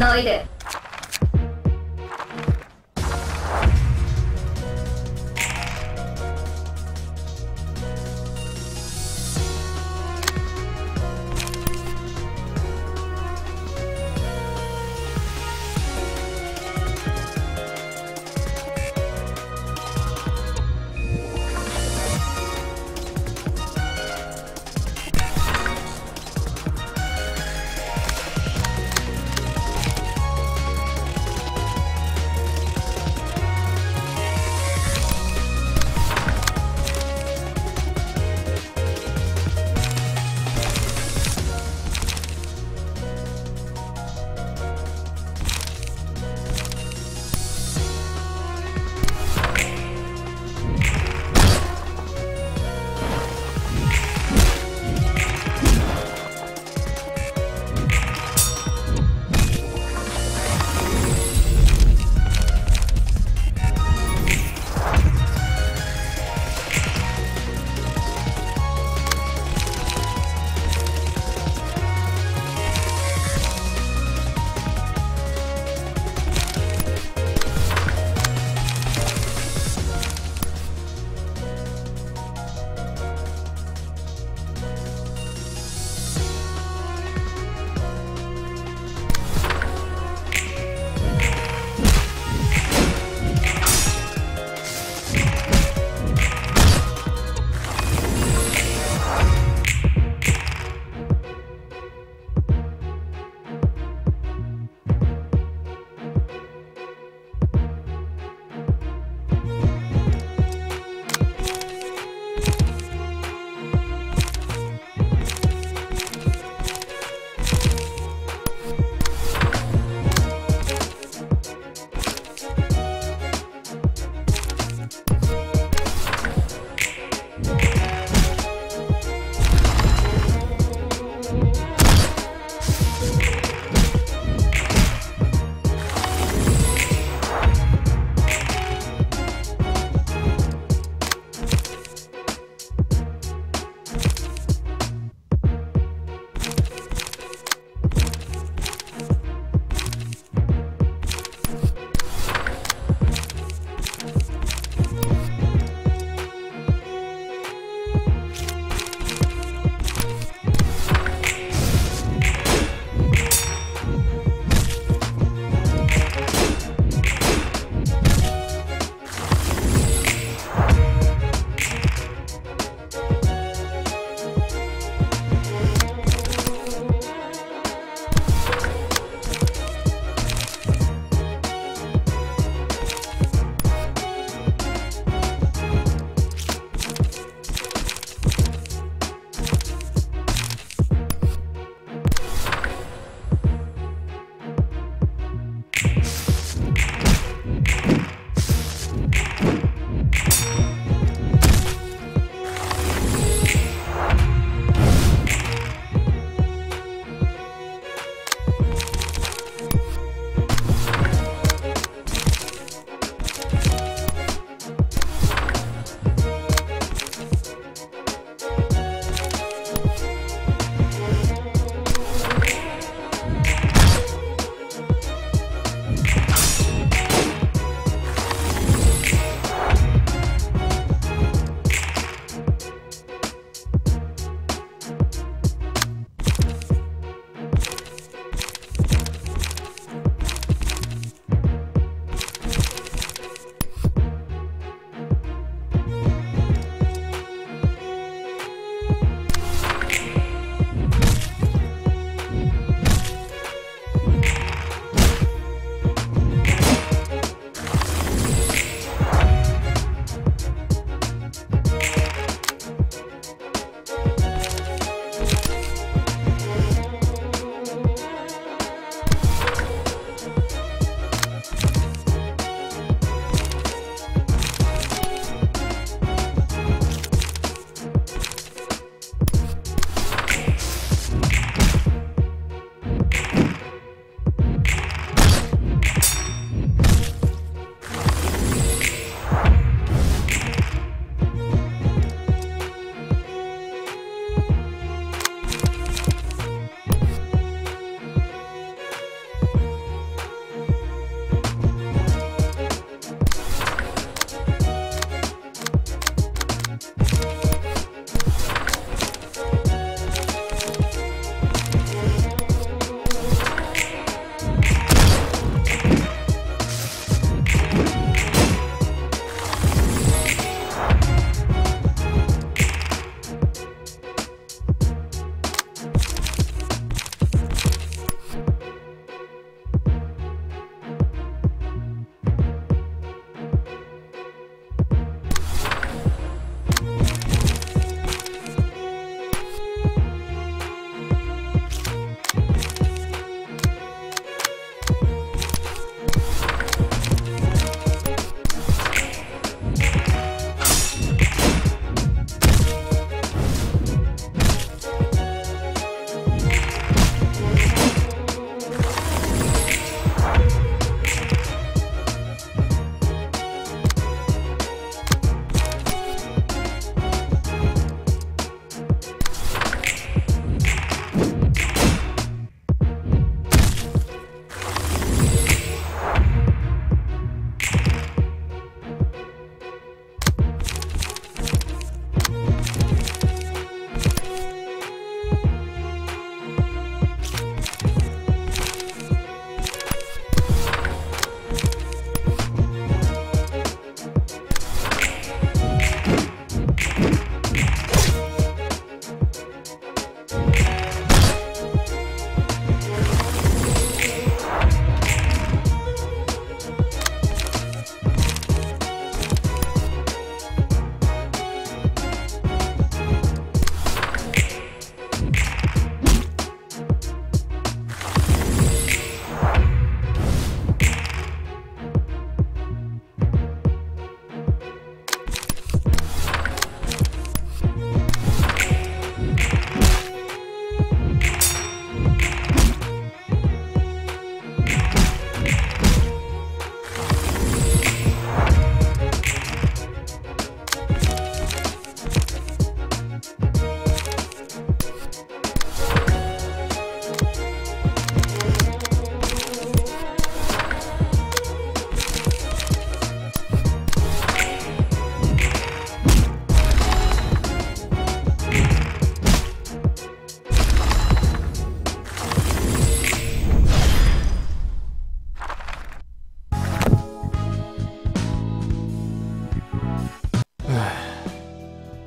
너희들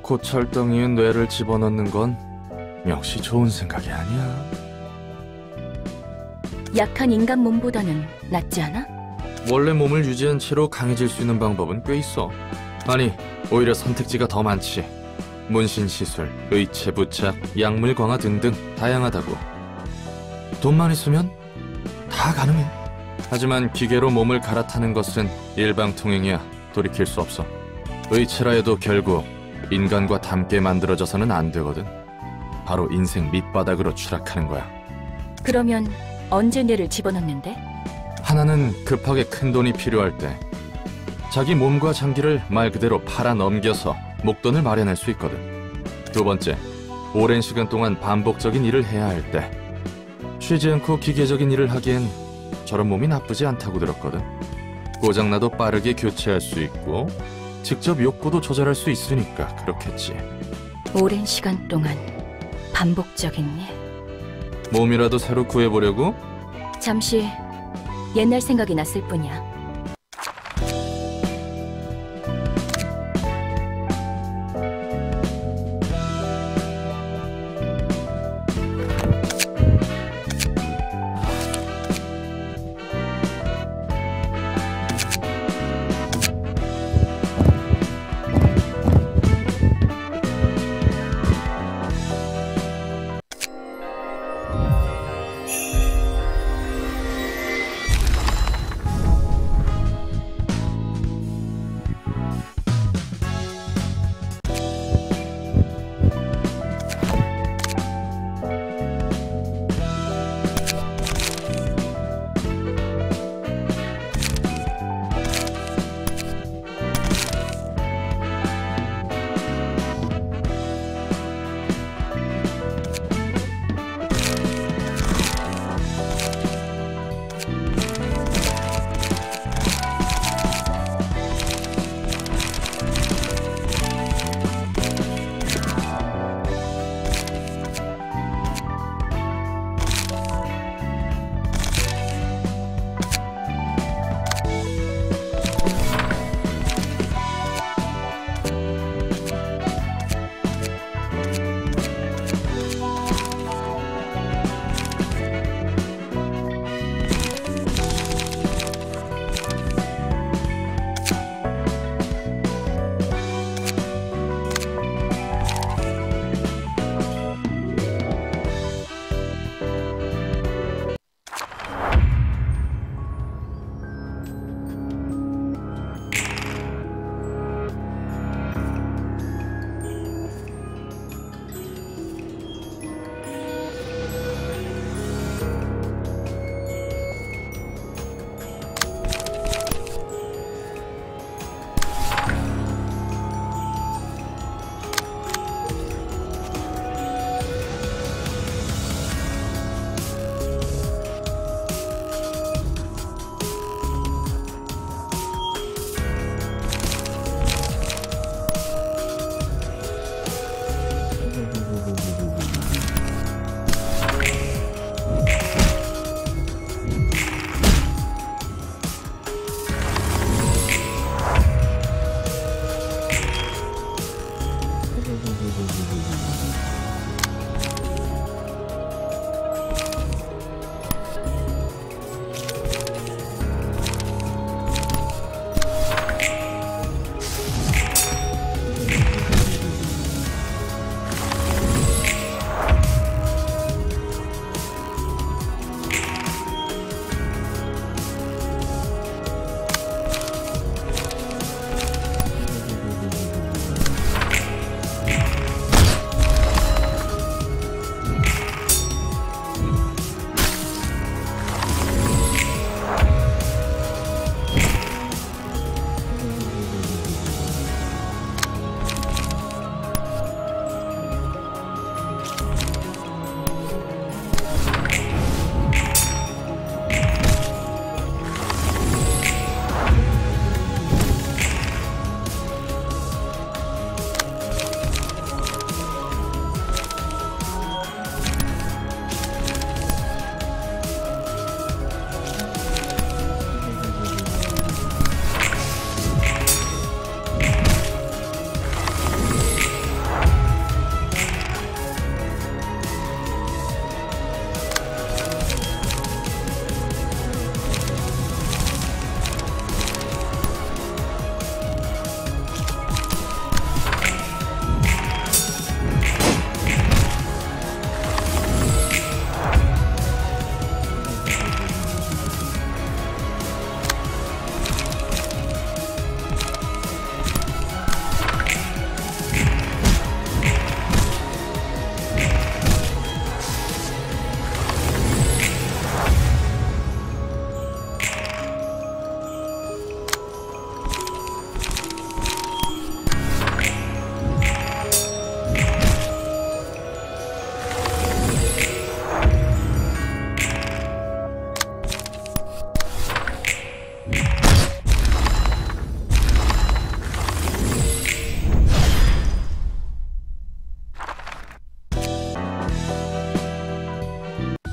고철덩이에 뇌를 집어넣는 건 역시 좋은 생각이 아니야. 약한 인간 몸보다는 낫지 않아? 원래 몸을 유지한 채로 강해질 수 있는 방법은 꽤 있어. 아니, 오히려 선택지가 더 많지. 문신시술, 의체 부착, 약물 강화 등등 다양하다고. 돈만 있으면 다 가능해. 하지만 기계로 몸을 갈아타는 것은 일방통행이야. 돌이킬 수 없어. 의체라 해도 결국 인간과 닮게 만들어져서는 안 되거든. 바로 인생 밑바닥으로 추락하는 거야. 그러면 언제 뇌를 집어넣는데? 하나는 급하게 큰 돈이 필요할 때, 자기 몸과 장기를 말 그대로 팔아 넘겨서 목돈을 마련할 수 있거든. 두 번째, 오랜 시간 동안 반복적인 일을 해야 할 때, 쉬지 않고 기계적인 일을 하기엔 저런 몸이 나쁘지 않다고 들었거든. 고장나도 빠르게 교체할 수 있고 직접 욕구도 조절할 수 있으니까 그렇겠지. 오랜 시간 동안 반복적인 일. 몸이라도 새로 구해보려고? 잠시 옛날 생각이 났을 뿐이야.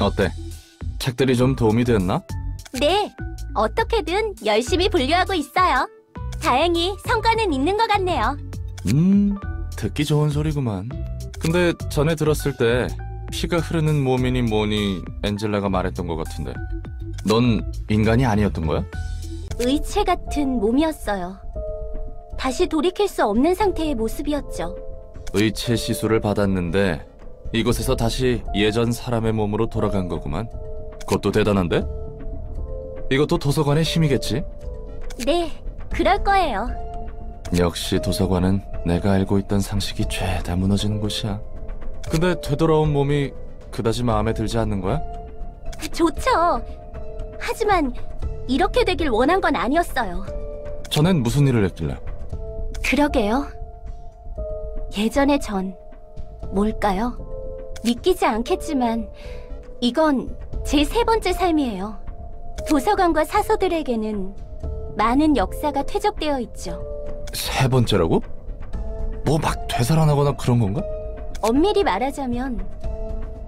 어때? 책들이 좀 도움이 됐나? 네, 어떻게든 열심히 분류하고 있어요. 다행히 성과는 있는 것 같네요. 듣기 좋은 소리구만. 근데 전에 들었을 때 피가 흐르는 몸이니 뭐니 엔젤라가 말했던 것 같은데 넌 인간이 아니었던 거야? 의체 같은 몸이었어요. 다시 돌이킬 수 없는 상태의 모습이었죠. 의체 시술을 받았는데 이곳에서 다시 예전 사람의 몸으로 돌아간 거구만. 그것도 대단한데? 이것도 도서관의 힘이겠지? 네, 그럴 거예요. 역시 도서관은 내가 알고 있던 상식이 죄다 무너지는 곳이야. 근데 되돌아온 몸이 그다지 마음에 들지 않는 거야? 좋죠. 하지만 이렇게 되길 원한 건 아니었어요. 전엔 무슨 일을 했길래? 그러게요. 예전의 전 뭘까요? 믿기지 않겠지만 이건 제 세 번째 삶이에요. 도서관과 사서들에게는 많은 역사가 퇴적되어 있죠. 세 번째라고? 뭐 막 되살아나거나 그런 건가? 엄밀히 말하자면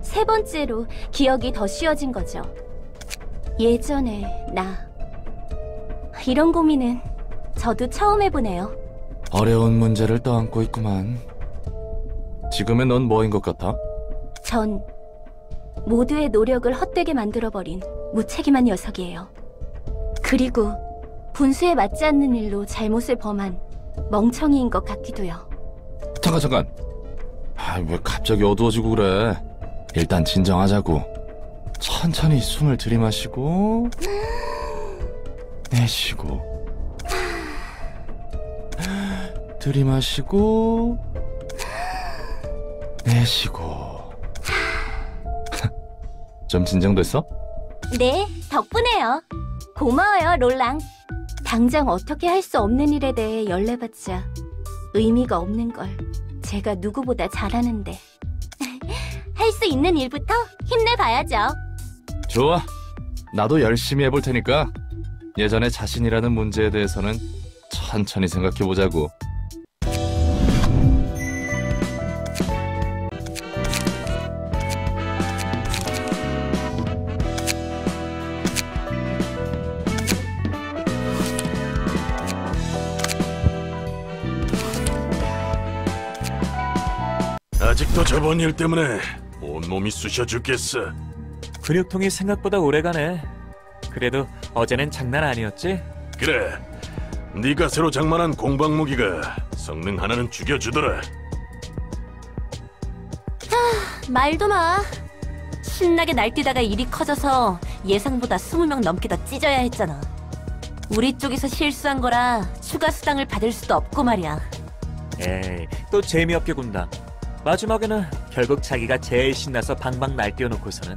세 번째로 기억이 더 쉬워진 거죠. 예전에 나. 이런 고민은 저도 처음 해보네요. 어려운 문제를 떠안고 있구만. 지금의 넌 뭐인 것 같아? 전 모두의 노력을 헛되게 만들어버린 무책임한 녀석이에요. 그리고 분수에 맞지 않는 일로 잘못을 범한 멍청이인 것 같기도요. 잠깐. 왜 갑자기 어두워지고 그래? 일단 진정하자고. 천천히 숨을 들이마시고 내쉬고 들이마시고 내쉬고. 좀 진정됐어? 네, 덕분에요. 고마워요, 롤랑. 당장 어떻게 할 수 없는 일에 대해 연례받자 의미가 없는 걸 제가 누구보다 잘하는데. 할 수 있는 일부터 힘내봐야죠. 좋아. 나도 열심히 해볼 테니까 예전의 자신이라는 문제에 대해서는 천천히 생각해보자고. 아직도 저번 일 때문에 온몸이 쑤셔 죽겠어. 근육통이 생각보다 오래가네. 그래도 어제는 장난 아니었지? 그래, 네가 새로 장만한 공방 무기가 성능 하나는 죽여주더라. 말도 마. 신나게 날뛰다가 일이 커져서 예상보다 20명 넘게 더 찢어야 했잖아. 우리 쪽에서 실수한 거라 추가 수당을 받을 수도 없고 말이야. 에이, 또 재미없게 군다. 마지막에는 결국 자기가 제일 신나서 방방 날뛰어놓고서는.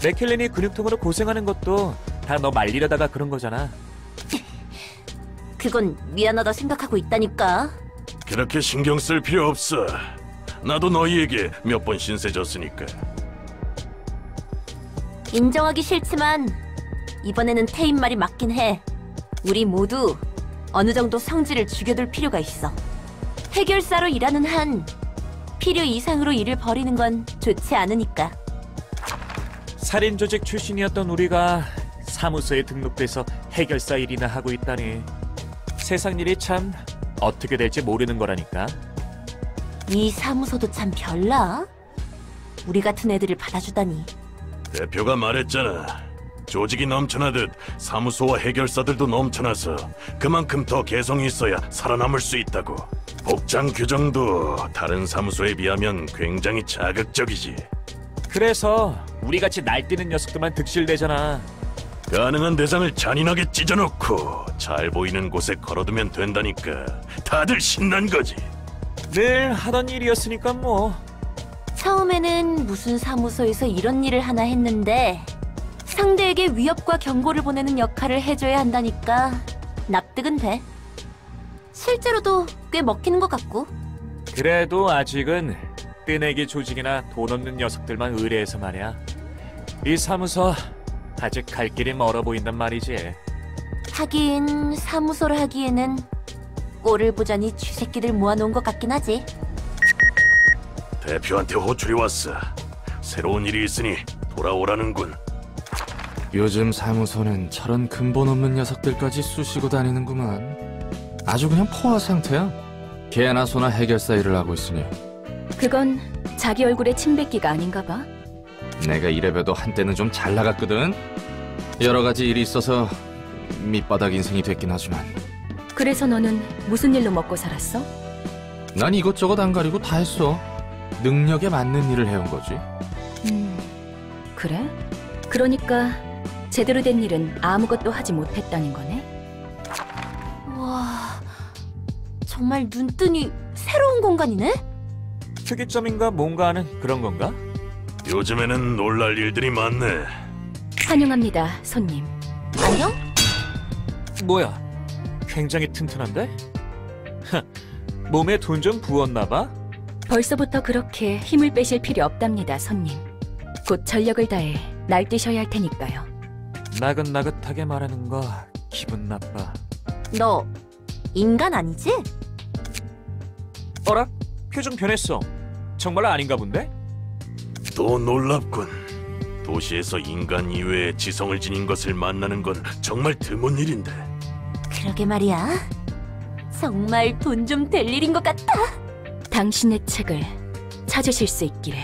맥켈린이 근육통으로 고생하는 것도 다 너 말리려다가 그런 거잖아. 그건 미안하다 생각하고 있다니까. 그렇게 신경 쓸 필요 없어. 나도 너희에게 몇 번 신세 졌으니까. 인정하기 싫지만 이번에는 태인 말이 맞긴 해. 우리 모두 어느 정도 성질을 죽여둘 필요가 있어. 해결사로 일하는 한 필요 이상으로 일을 벌이는 건 좋지 않으니까. 살인 조직 출신이었던 우리가 사무소에 등록돼서 해결사 일이나 하고 있다니. 세상 일이 참 어떻게 될지 모르는 거라니까. 이 사무소도 참 별나. 우리 같은 애들을 받아주다니. 대표가 말했잖아. 조직이 넘쳐나듯 사무소와 해결사들도 넘쳐나서 그만큼 더 개성이 있어야 살아남을 수 있다고. 복장 규정도 다른 사무소에 비하면 굉장히 자극적이지. 그래서 우리같이 날뛰는 녀석들만 득실되잖아. 가능한 대상을 잔인하게 찢어놓고 잘 보이는 곳에 걸어두면 된다니까. 다들 신난 거지. 늘 하던 일이었으니까 뭐. 처음에는 무슨 사무소에서 이런 일을 하나 했는데 상대에게 위협과 경고를 보내는 역할을 해줘야 한다니까 납득은 돼. 실제로도 꽤 먹히는 것 같고. 그래도 아직은 뜨내기 조직이나 돈 없는 녀석들만 의뢰해서 말이야. 이 사무소 아직 갈 길이 멀어 보인단 말이지. 하긴 사무소를 하기에는 꼴을 보자니 쥐새끼들 모아놓은 것 같긴 하지. 대표한테 호출이 왔어. 새로운 일이 있으니 돌아오라는군. 요즘 사무소는 저런 근본 없는 녀석들까지 쑤시고 다니는구만. 아주 그냥 포화 상태야. 개나 소나 해결사 일을 하고 있으니 그건 자기 얼굴에 침 뱉기가 아닌가 봐. 내가 이래봬도 한때는 좀 잘 나갔거든. 여러 가지 일이 있어서 밑바닥 인생이 됐긴 하지만 그래서 너는 무슨 일로 먹고 살았어? 난 이것저것 안 가리고 다 했어. 능력에 맞는 일을 해온 거지. 그래? 그러니까 제대로 된 일은 아무것도 하지 못했다는 거네? 와, 정말 눈뜨니 새로운 공간이네? 특이점인가 뭔가 하는 그런 건가? 요즘에는 놀랄 일들이 많네. 환영합니다, 손님. 안녕? 뭐야? 굉장히 튼튼한데? 몸에 돈 좀 부었나 봐? 벌써부터 그렇게 힘을 빼실 필요 없답니다, 손님. 곧 전력을 다해 날뛰셔야 할 테니까요. 나긋나긋하게 말하는 거 기분 나빠. 너 인간 아니지? 어라? 표정 변했어. 정말 아닌가 본데? 또 놀랍군. 도시에서 인간 이외의 지성을 지닌 것을 만나는 건 정말 드문 일인데. 그러게 말이야. 정말 돈 좀 될 일인 것 같아. 당신의 책을 찾으실 수 있기를.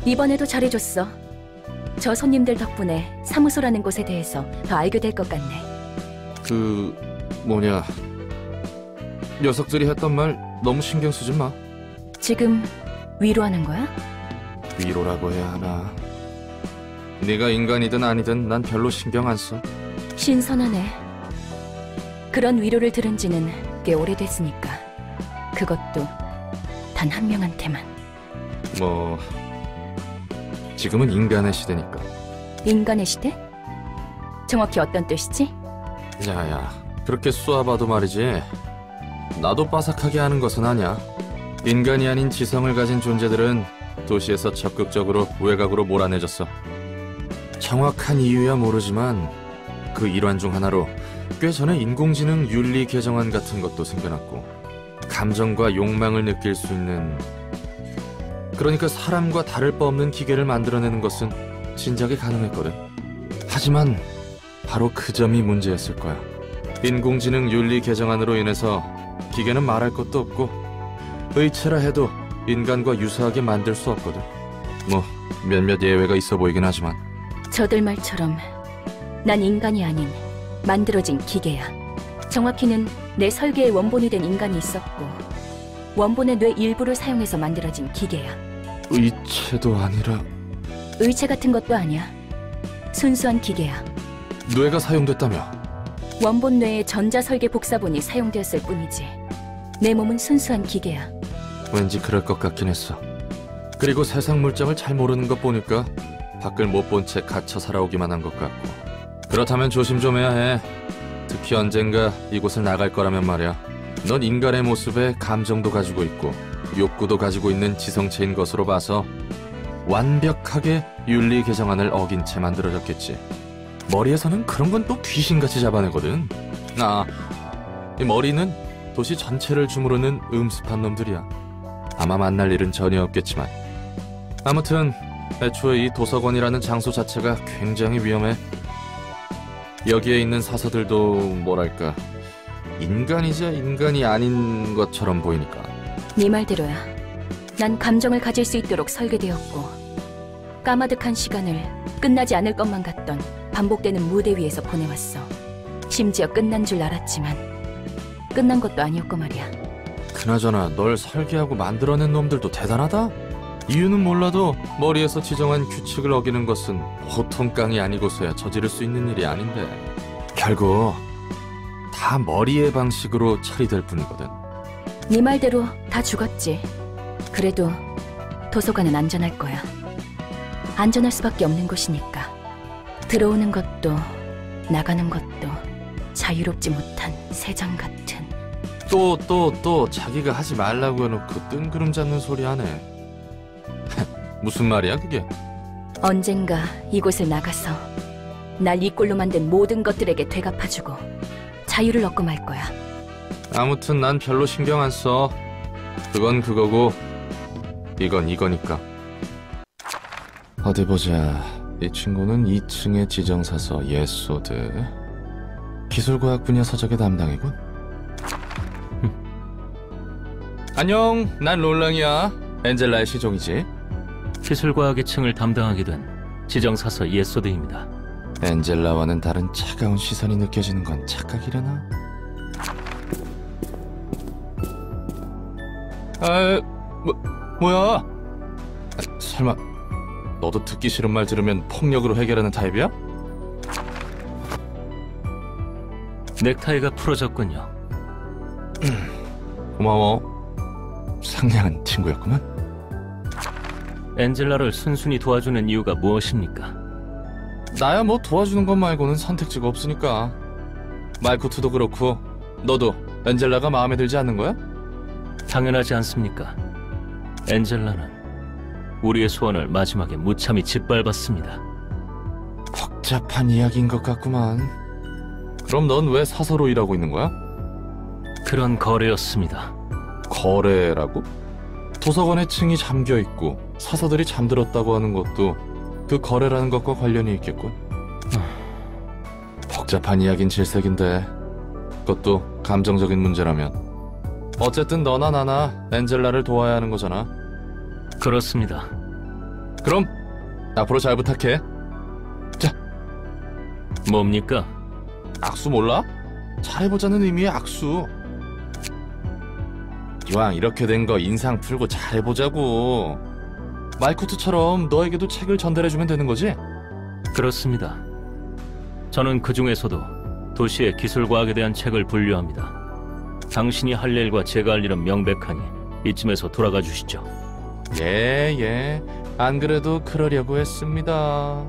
이번에도 잘해줬어. 저 손님들 덕분에 사무소라는 곳에 대해서 더 알게 될 것 같네. 녀석들이 했던 말 너무 신경 쓰지 마. 지금 위로하는 거야? 위로라고 해야 하나. 네가 인간이든 아니든 난 별로 신경 안 써. 신선하네. 그런 위로를 들은 지는 꽤 오래됐으니까. 그것도 단 한 명한테만. 뭐 지금은 인간의 시대니까. 인간의 시대? 정확히 어떤 뜻이지? 야야, 그렇게 쏘아봐도 말이지. 나도 빠삭하게 하는 것은 아니야. 인간이 아닌 지성을 가진 존재들은 도시에서 적극적으로 외곽으로 몰아내졌어. 정확한 이유야 모르지만 그 일환 중 하나로 꽤 전에 인공지능 윤리 개정안 같은 것도 생겨났고, 감정과 욕망을 느낄 수 있는, 그러니까 사람과 다를 바 없는 기계를 만들어내는 것은 진작에 가능했거든. 하지만 바로 그 점이 문제였을 거야. 인공지능 윤리 개정안으로 인해서 기계는 말할 것도 없고 의체라 해도 인간과 유사하게 만들 수 없거든. 뭐 몇몇 예외가 있어 보이긴 하지만. 저들 말처럼 난 인간이 아닌 만들어진 기계야. 정확히는 내 설계의 원본이 된 인간이 있었고, 원본의 뇌 일부를 사용해서 만들어진 기계야. 의체도 아니라 의체 같은 것도 아니야. 순수한 기계야. 뇌가 사용됐다며? 원본 뇌의 전자 설계 복사본이 사용되었을 뿐이지. 내 몸은 순수한 기계야. 왠지 그럴 것 같긴 했어. 그리고 세상 물정을 잘 모르는 것 보니까 밖을 못 본 채 갇혀 살아오기만 한 것 같고. 그렇다면 조심 좀 해야 해. 특히 언젠가 이곳을 나갈 거라면 말이야. 넌 인간의 모습에 감정도 가지고 있고 욕구도 가지고 있는 지성체인 것으로 봐서 완벽하게 윤리 개정안을 어긴 채 만들어졌겠지. 머리에서는 그런 건 또 귀신같이 잡아내거든. 이 머리는 도시 전체를 주무르는 음습한 놈들이야. 아마 만날 일은 전혀 없겠지만. 아무튼 애초에 이 도서관이라는 장소 자체가 굉장히 위험해. 여기에 있는 사서들도 뭐랄까, 인간이자 인간이 아닌 것처럼 보이니까. 네 말대로야. 난 감정을 가질 수 있도록 설계되었고, 까마득한 시간을 끝나지 않을 것만 같던 반복되는 무대 위에서 보내왔어. 심지어 끝난 줄 알았지만 끝난 것도 아니었고 말이야. 그나저나 널 설계하고 만들어낸 놈들도 대단하다. 이유는 몰라도 머리에서 지정한 규칙을 어기는 것은 보통 깡이 아니고서야 저지를 수 있는 일이 아닌데, 결국 다 머리의 방식으로 처리될 뿐이거든. 네 말대로 다 죽었지. 그래도 도서관은 안전할 거야. 안전할 수밖에 없는 곳이니까. 들어오는 것도 나가는 것도 자유롭지 못한 새장 같은. 또 자기가 하지 말라고 해놓고 뜬구름 잡는 소리 하네. 무슨 말이야 그게? 언젠가 이곳을 나가서 날 이 꼴로 만든 모든 것들에게 되갚아주고 자유를 얻고 말 거야. 아무튼 난 별로 신경 안 써. 그건 그거고 이건 이거니까. 어디 보자. 이 친구는 2층의 지정사서 예소드, 기술과학 분야 서적의 담당이군. 안녕, 난 롤랑이야. 엔젤라의 시종이지. 기술과학의 층을 담당하게 된 지정사서 예소드입니다. 엔젤라와는 다른 차가운 시선이 느껴지는 건 착각이려나? 뭐야? 설마 너도 듣기 싫은 말 들으면 폭력으로 해결하는 타입이야? 넥타이가 풀어졌군요. 고마워. 상냥한 친구였구만. 엔젤라를 순순히 도와주는 이유가 무엇입니까? 나야 뭐 도와주는 것 말고는 선택지가 없으니까. 말코트도 그렇고 너도 엔젤라가 마음에 들지 않는 거야? 당연하지 않습니까? 엔젤라는 우리의 소원을 마지막에 무참히 짓밟았습니다. 복잡한 이야기인 것 같구만. 그럼 넌 왜 사서로 일하고 있는 거야? 그런 거래였습니다. 거래라고? 도서관에 층이 잠겨있고 사서들이 잠들었다고 하는 것도 그 거래라는 것과 관련이 있겠군. 복잡한 이야긴 질색인데 그것도 감정적인 문제라면. 어쨌든 너나 나나 엔젤라를 도와야 하는 거잖아. 그렇습니다. 그럼 앞으로 잘 부탁해. 뭡니까? 악수 몰라? 잘해보자는 의미의 악수. 이왕 이렇게 된 거 인상 풀고 잘해보자고. 마이코트처럼 너에게도 책을 전달해주면 되는 거지? 그렇습니다. 저는 그 중에서도 도시의 기술과학에 대한 책을 분류합니다. 당신이 할 일과 제가 할 일은 명백하니 이쯤에서 돌아가 주시죠. 예. 안 그래도 그러려고 했습니다.